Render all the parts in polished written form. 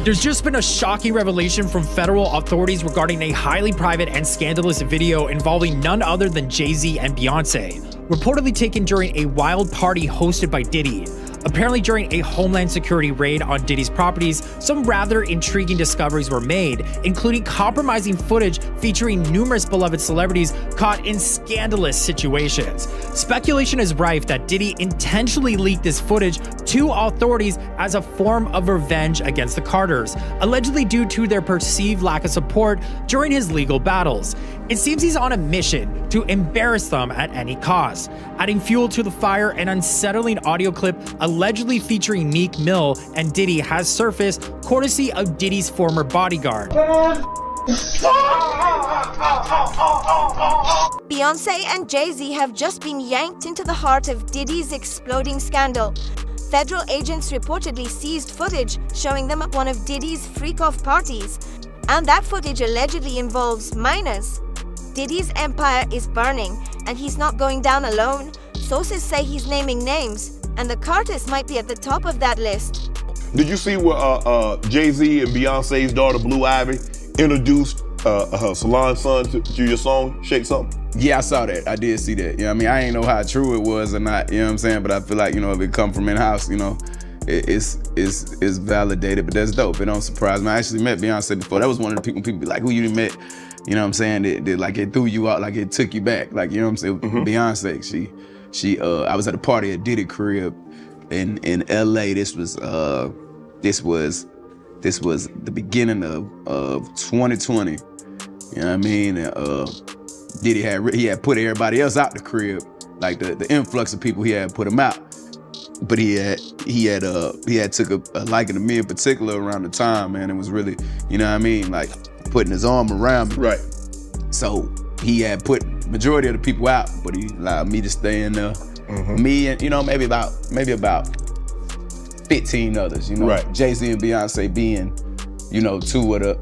There's just been a shocking revelation from federal authorities regarding a highly private and scandalous video involving none other than Jay-Z and Beyoncé, reportedly taken during a wild party hosted by Diddy. Apparently, during a Homeland Security raid on Diddy's properties, some rather intriguing discoveries were made, including compromising footage featuring numerous beloved celebrities caught in scandalous situations. Speculation is rife that Diddy intentionally leaked this footage to authorities as a form of revenge against the Carters, allegedly due to their perceived lack of support during his legal battles. It seems he's on a mission to embarrass them at any cost. Adding fuel to the fire, an unsettling audio clip allegedly featuring Meek Mill and Diddy has surfaced, courtesy of Diddy's former bodyguard. Beyoncé and Jay-Z have just been yanked into the heart of Diddy's exploding scandal. Federal agents reportedly seized footage showing them at one of Diddy's freak-off parties, and that footage allegedly involves minors. Diddy's empire is burning, and he's not going down alone. Sources say he's naming names, and the Carters might be at the top of that list. Did you see where Jay-Z and Beyonce's daughter, Blue Ivy, introduced her salon son to your song, Shake Something? Yeah, I saw that. I did see that. You know what I mean? I ain't know how true it was or not, you know what I'm saying? But I feel like, you know, if it come from in-house, you know, it's validated, but that's dope. It don't surprise me. I actually met Beyonce before. That was one of the people be like, who you met? You know what I'm saying? That like it threw you out, like it took you back. Like, you know what I'm saying? Beyonce, she I was at a party at Diddy crib in LA. This was the beginning of 2020. You know what I mean? Diddy had put everybody else out the crib. Like the influx of people, he had put them out. But he had took a liking to me in particular around the time, man. It was really, you know what I mean, like putting his arm around me. Right. So he had put majority of the people out, but he allowed me to stay in there. Me and, you know, maybe about 15 others, you know. Right. Jay-Z and Beyonce being, you know, two of the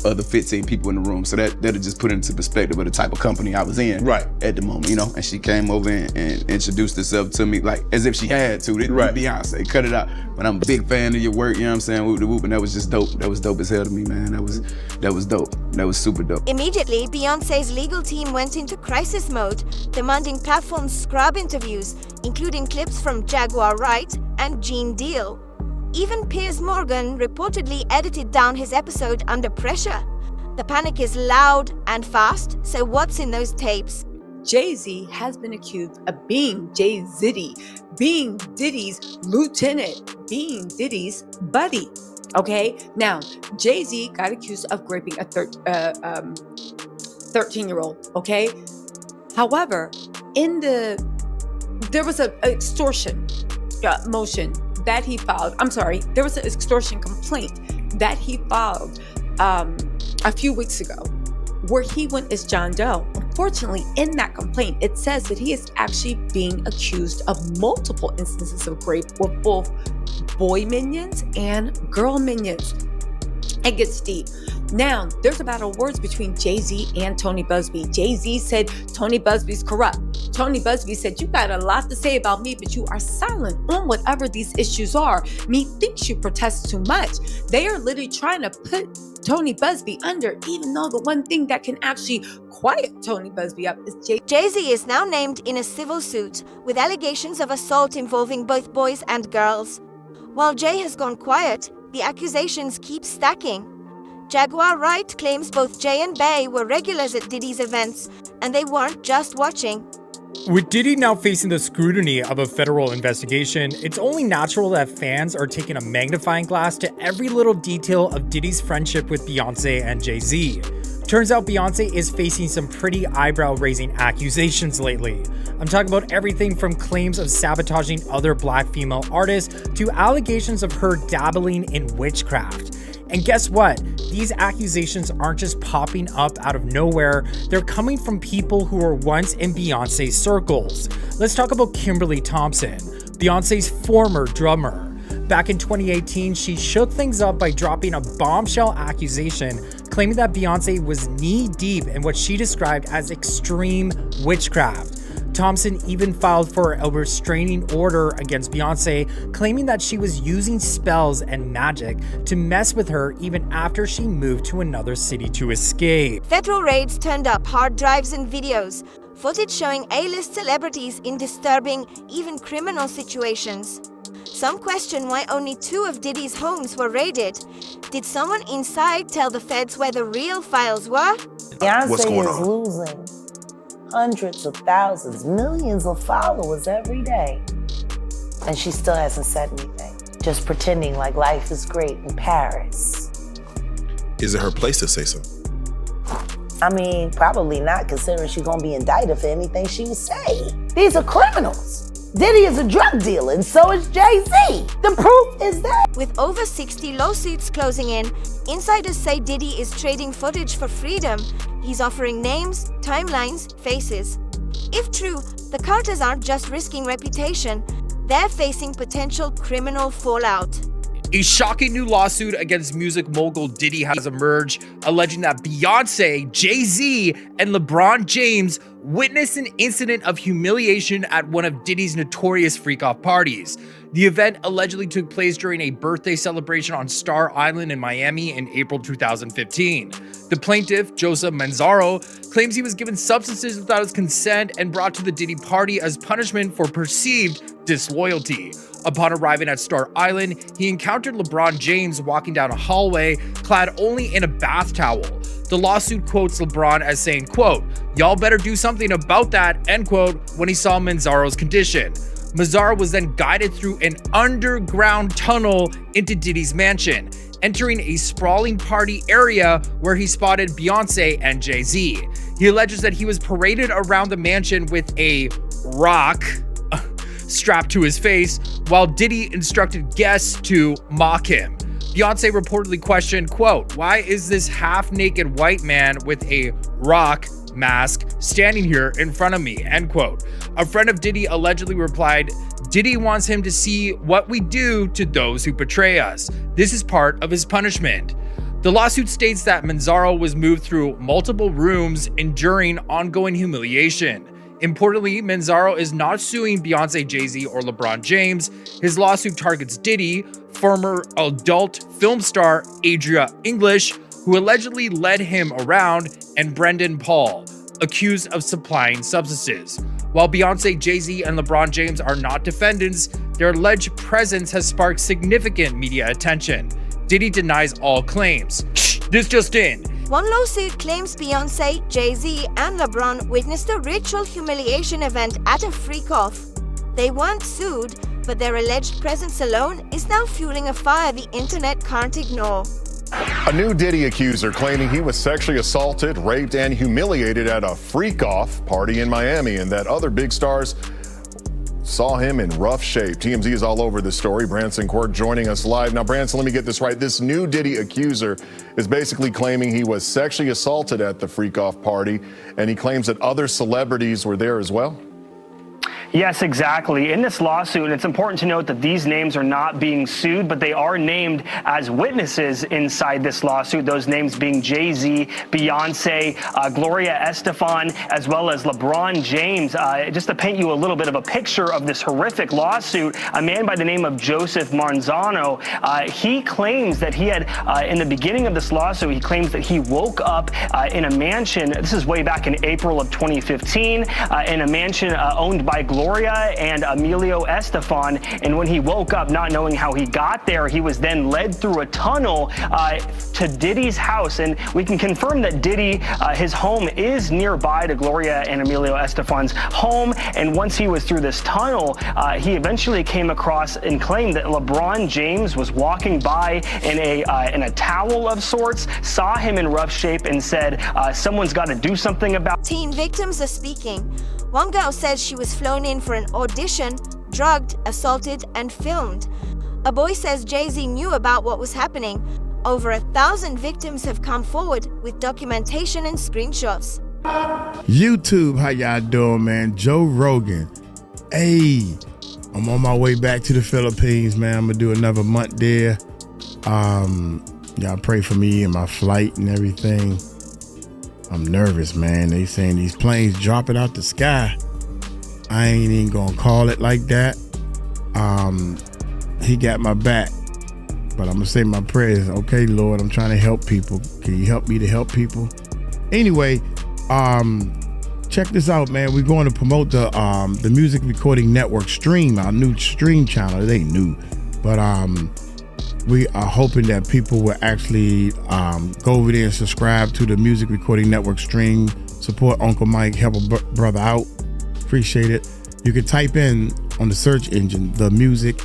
other 15 people in the room. So that'll just put into perspective of the type of company I was in at the moment, you know. And she came over and introduced herself to me like as if she had to. Beyonce, cut it out. But I'm a big fan of your work, you know what I'm saying? Whoop the whoop, and that was just dope. That was dope as hell to me, man. That was dope. That was super dope. Immediately, Beyoncé's legal team went into crisis mode, demanding platforms scrub interviews, including clips from Jaguar Wright and Gene Deal. Even Piers Morgan reportedly edited down his episode under pressure. The panic is loud and fast, so what's in those tapes? Jay-Z has been accused of being Jay-Ziddy, being Diddy's lieutenant, being Diddy's buddy. Okay, now Jay-Z got accused of raping a 13-year-old. Okay, however, there was an extortion motion that he filed. There was an extortion complaint that he filed a few weeks ago, where he went as John Doe. Unfortunately, in that complaint, it says that he is actually being accused of multiple instances of rape with both boy minions and girl minions. It gets deep. Now, there's a battle of words between Jay-Z and Tony Busby. Jay-Z said Tony Busby's corrupt. Tony Busby said, you got a lot to say about me, but you are silent on whatever these issues are. Me thinks you protest too much. They are literally trying to put Tony Busby under, even though the one thing that can actually quiet Tony Busby up is Jay-Z is now named in a civil suit with allegations of assault involving both boys and girls. While Jay has gone quiet, the accusations keep stacking. Jaguar Wright claims both Jay and Bey were regulars at Diddy's events, and they weren't just watching. With Diddy now facing the scrutiny of a federal investigation, it's only natural that fans are taking a magnifying glass to every little detail of Diddy's friendship with Beyoncé and Jay-Z. Turns out Beyoncé is facing some pretty eyebrow-raising accusations lately. I'm talking about everything from claims of sabotaging other black female artists to allegations of her dabbling in witchcraft. And guess what? These accusations aren't just popping up out of nowhere. They're coming from people who were once in Beyoncé's circles. Let's talk about Kimberly Thompson, Beyoncé's former drummer. Back in 2018, she shook things up by dropping a bombshell accusation claiming that Beyoncé was knee-deep in what she described as extreme witchcraft. Thompson even filed for a restraining order against Beyoncé, claiming that she was using spells and magic to mess with her even after she moved to another city to escape. Federal raids turned up hard drives and videos, footage showing A-list celebrities in disturbing, even criminal situations. Some question why only 2 of Diddy's homes were raided. Did someone inside tell the feds where the real files were? Beyoncé is losing hundreds of thousands, millions of followers every day. And she still hasn't said anything, just pretending like life is great in Paris. Is it her place to say so? I mean, probably not, considering she's gonna be indicted for anything she would say. These are criminals. Diddy is a drug dealer, and so is Jay-Z. The proof is there. With over 60 lawsuits closing in, insiders say Diddy is trading footage for freedom. He's offering names, timelines, faces. If true, the Carters aren't just risking reputation, they're facing potential criminal fallout. A shocking new lawsuit against music mogul Diddy has emerged, alleging that Beyoncé, Jay-Z, and LeBron James witnessed an incident of humiliation at one of Diddy's notorious freak-off parties. The event allegedly took place during a birthday celebration on Star Island in Miami in April 2015. The plaintiff, Joseph Manzaro, claims he was given substances without his consent and brought to the Diddy party as punishment for perceived disloyalty. Upon arriving at Star Island, he encountered LeBron James walking down a hallway, clad only in a bath towel. The lawsuit quotes LeBron as saying, quote, "Y'all better do something about that," end quote, when he saw Manzaro's condition. Manzaro was then guided through an underground tunnel into Diddy's mansion, entering a sprawling party area where he spotted Beyoncé and Jay-Z. He alleges that he was paraded around the mansion with a rock strapped to his face, while Diddy instructed guests to mock him. Beyoncé reportedly questioned, quote, "Why is this half-naked white man with a rock mask standing here in front of me?" End quote. A friend of Diddy allegedly replied, "Diddy wants him to see what we do to those who betray us. This is part of his punishment." The lawsuit states that Manzaro was moved through multiple rooms, enduring ongoing humiliation. Importantly, Manzaro is not suing Beyoncé, Jay-Z, or LeBron James. His lawsuit targets Diddy, former adult film star Adria English, who allegedly led him around, and Brendan Paul, accused of supplying substances. While Beyoncé, Jay-Z, and LeBron James are not defendants, their alleged presence has sparked significant media attention. Diddy denies all claims. This just in. One lawsuit claims Beyoncé, Jay-Z, and LeBron witnessed a ritual humiliation event at a freak-off. They weren't sued, but their alleged presence alone is now fueling a fire the internet can't ignore. A new Diddy accuser claiming he was sexually assaulted, raped, and humiliated at a freak-off party in Miami, and that other big stars saw him in rough shape. TMZ is all over this story. Branson Quirk joining us live. Now, Branson, let me get this right. This new Diddy accuser is basically claiming he was sexually assaulted at the freak-off party, and he claims that other celebrities were there as well. Yes, exactly. In this lawsuit, it's important to note that these names are not being sued, but they are named as witnesses inside this lawsuit, those names being Jay-Z, Beyoncé, Gloria Estefan, as well as LeBron James. Just to paint you a little bit of a picture of this horrific lawsuit, a man by the name of Joseph Manzano, he claims that he had, in the beginning of this lawsuit, he claims that he woke up in a mansion, this is way back in April of 2015, in a mansion owned by Gloria and Emilio Estefan, and when he woke up not knowing how he got there, he was then led through a tunnel to Diddy's house, and we can confirm that Diddy, his home is nearby to Gloria and Emilio Estefan's home, and once he was through this tunnel, he eventually came across and claimed that LeBron James was walking by in a towel of sorts, saw him in rough shape, and said, someone's got to do something about it. Teen victims are speaking. One girl says she was flown in for an audition, drugged, assaulted, and filmed. A boy says Jay-Z knew about what was happening. Over 1,000 victims have come forward with documentation and screenshots. YouTube, how y'all doing, man? Joe Rogan. Hey, I'm on my way back to the Philippines, man. I'm gonna do another month there. Y'all pray for me and my flight and everything. I'm nervous, man. They saying these planes dropping out the sky. I ain't even gonna call it like that. He got my back, but I'm gonna say my prayers. Okay, Lord, I'm trying to help people. Can you help me to help people? Anyway, check this out, man. We're going to promote the Music Recording Network stream, our new stream channel. It ain't new, but we are hoping that people will actually go over there and subscribe to the Music Recording Network stream. Support Uncle Mike, help a brother out. Appreciate it. You can type in on the search engine the Music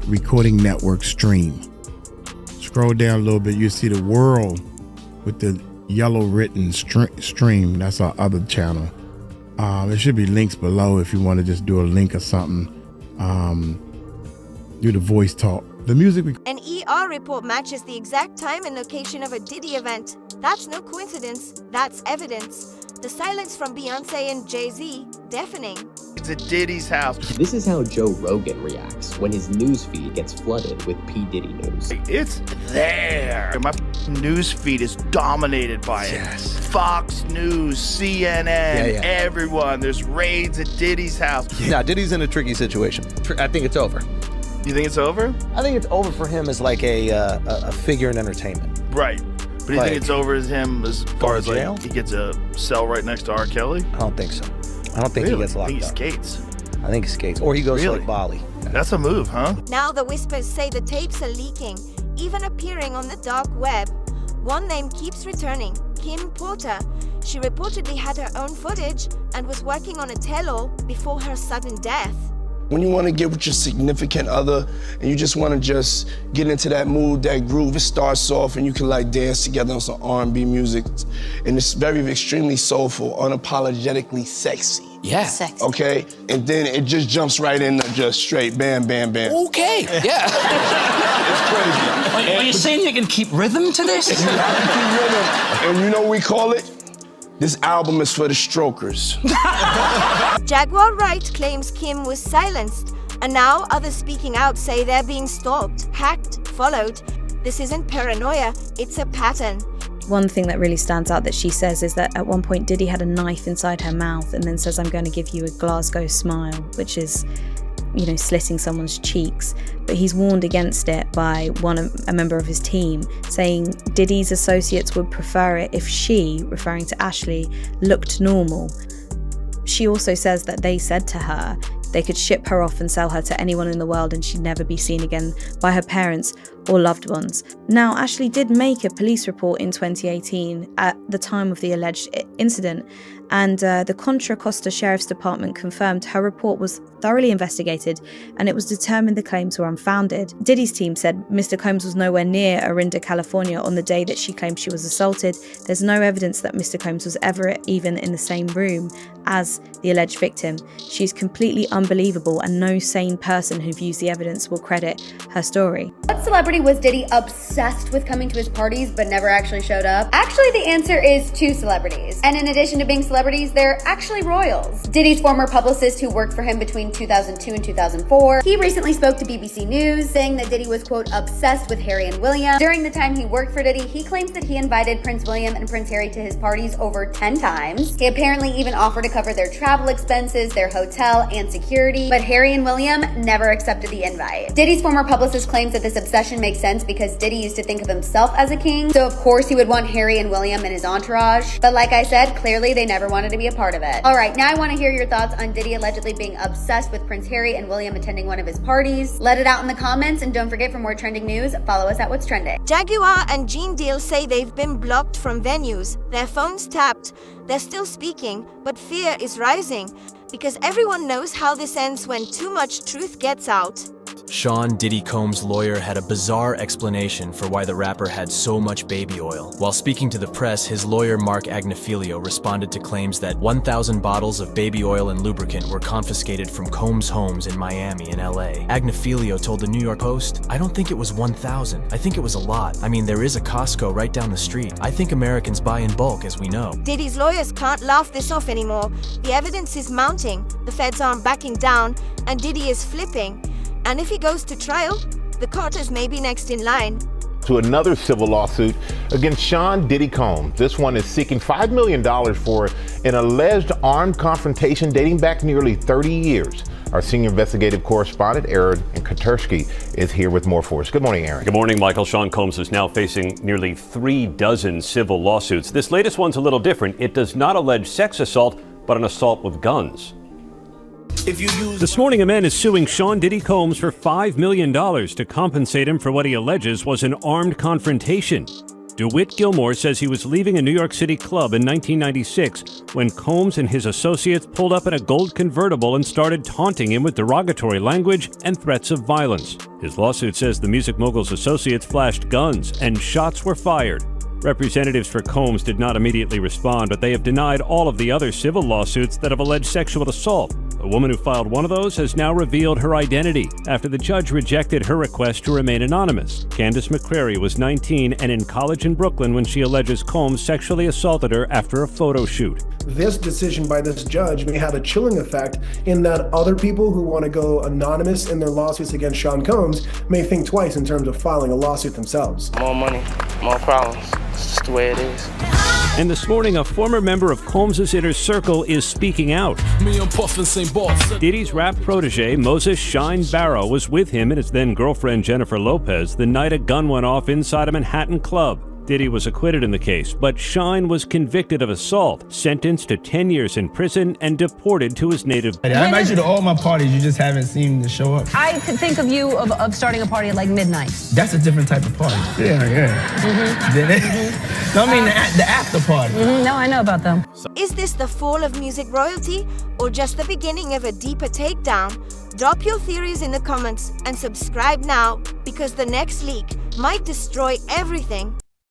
Recording Network stream. Scroll down a little bit, you'll see the world with the yellow written stream. That's our other channel. There should be links below if you want to just do a link or something. Do the voice talk. The music. An ER report matches the exact time and location of a Diddy event. That's no coincidence, that's evidence. The silence from Beyoncé and Jay-Z, deafening. It's at Diddy's house. This is how Joe Rogan reacts when his news feed gets flooded with P. Diddy news. It's there. My news feed is dominated by it. Fox News, CNN, everyone. There's raids at Diddy's house. Now, Diddy's in a tricky situation. I think it's over. You think it's over? I think it's over for him as like a figure in entertainment. Right. But you think it's over as him as far as jail? like he gets a cell right next to R. Kelly? I don't think so. I don't think he gets locked up. I think he skates. I think he skates. Or he goes to like Bali. That's a move, huh? Now the whispers say the tapes are leaking, even appearing on the dark web. One name keeps returning, Kim Porter. She reportedly had her own footage and was working on a tell-all before her sudden death. When you want to get with your significant other and you just want to just get into that mood, that groove, it starts off and you can like dance together on some R&B music. And it's very extremely soulful, unapologetically sexy. Yeah. Sexy. Okay? And then it just jumps right into just straight bam, bam, bam. Okay, yeah. It's crazy. Are you saying you can keep rhythm to this? You have to keep rhythm. And you know what we call it? This album is for the strokers. Jaguar Wright claims Kim was silenced, and now others speaking out say they're being stalked, hacked, followed. This isn't paranoia, it's a pattern. One thing that really stands out that she says is that at one point Diddy had a knife inside her mouth and then says, "I'm going to give you a Glasgow smile," which is, you know, slitting someone's cheeks. But he's warned against it by a member of his team, saying Diddy's associates would prefer it if she, referring to Ashley, looked normal. She also says that they said to her they could ship her off and sell her to anyone in the world and she'd never be seen again by her parents or loved ones. Now, Ashley did make a police report in 2018 at the time of the alleged incident, and the Contra Costa Sheriff's Department confirmed her report was thoroughly investigated and it was determined the claims were unfounded. Diddy's team said Mr. Combs was nowhere near Orinda, California on the day that she claimed she was assaulted. There's no evidence that Mr. Combs was ever even in the same room as the alleged victim. She's completely unbelievable and no sane person who views the evidence will credit her story. What celebrity was Diddy obsessed with coming to his parties but never actually showed up? Actually, the answer is 2 celebrities. And in addition to being celebrities, they're actually royals. Diddy's former publicist who worked for him between 2002 and 2004. He recently spoke to BBC News saying that Diddy was, quote, obsessed with Harry and William. During the time he worked for Diddy, he claims that he invited Prince William and Prince Harry to his parties over 10 times. He apparently even offered to cover their travel expenses, their hotel, and security, but Harry and William never accepted the invite. Diddy's former publicist claims that this obsession makes sense because Diddy used to think of himself as a king, so of course he would want Harry and William in his entourage. But like I said, clearly they never wanted to be a part of it. Alright, now I want to hear your thoughts on Diddy allegedly being obsessed with Prince Harry and William attending one of his parties. Let it out in the comments, and don't forget, for more trending news, follow us at What's Trending. Jaguar and Gene Deal say they've been blocked from venues, their phones tapped. They're still speaking, but fear is rising because everyone knows how this ends when too much truth gets out. Sean Diddy Combs' lawyer had a bizarre explanation for why the rapper had so much baby oil. While speaking to the press, his lawyer Mark Agnifilio responded to claims that 1,000 bottles of baby oil and lubricant were confiscated from Combs' homes in Miami and LA. Agnifilio told the New York Post, "I don't think it was 1,000. I think it was a lot. I mean, there is a Costco right down the street. I think Americans buy in bulk, as we know." Diddy's lawyers can't laugh this off anymore. The evidence is mounting, the feds aren't backing down, and Diddy is flipping. And if he goes to trial, the Carters may be next in line. to another civil lawsuit against Sean Diddy Combs. This one is seeking $5 million for an alleged armed confrontation dating back nearly 30 years. Our senior investigative correspondent, Aaron Katersky, is here with more for us. Good morning, Aaron. Good morning, Michael. Sean Combs is now facing nearly 36 civil lawsuits. This latest one's a little different. It does not allege sex assault, but an assault with guns. This morning, a man is suing Sean Diddy Combs for $5 million to compensate him for what he alleges was an armed confrontation. DeWitt Gilmore says he was leaving a New York City club in 1996 when Combs and his associates pulled up in a gold convertible and started taunting him with derogatory language and threats of violence. His lawsuit says the music mogul's associates flashed guns and shots were fired. Representatives for Combs did not immediately respond, but they have denied all of the other civil lawsuits that have alleged sexual assault. A woman who filed one of those has now revealed her identity after the judge rejected her request to remain anonymous. Candace McCrary was 19 and in college in Brooklyn when she alleges Combs sexually assaulted her after a photo shoot. This decision by this judge may have a chilling effect in that other people who want to go anonymous in their lawsuits against Sean Combs may think twice in terms of filing a lawsuit themselves. More money, more problems. It's just the way it is. And this morning, a former member of Combs' inner circle is speaking out. Diddy's rap protege, Moses Shine Barrow, was with him and his then-girlfriend Jennifer Lopez the night a gun went off inside a Manhattan club. Diddy was acquitted in the case, but Shine was convicted of assault, sentenced to 10 years in prison, and deported to his native... I invite you to all my parties, you just haven't seemed to show up. I could think of you of starting a party at like midnight. That's a different type of party. Yeah. No, I mean the after party. No, I know about them. Is this the fall of music royalty or just the beginning of a deeper takedown? Drop your theories in the comments and subscribe now because the next leak might destroy everything.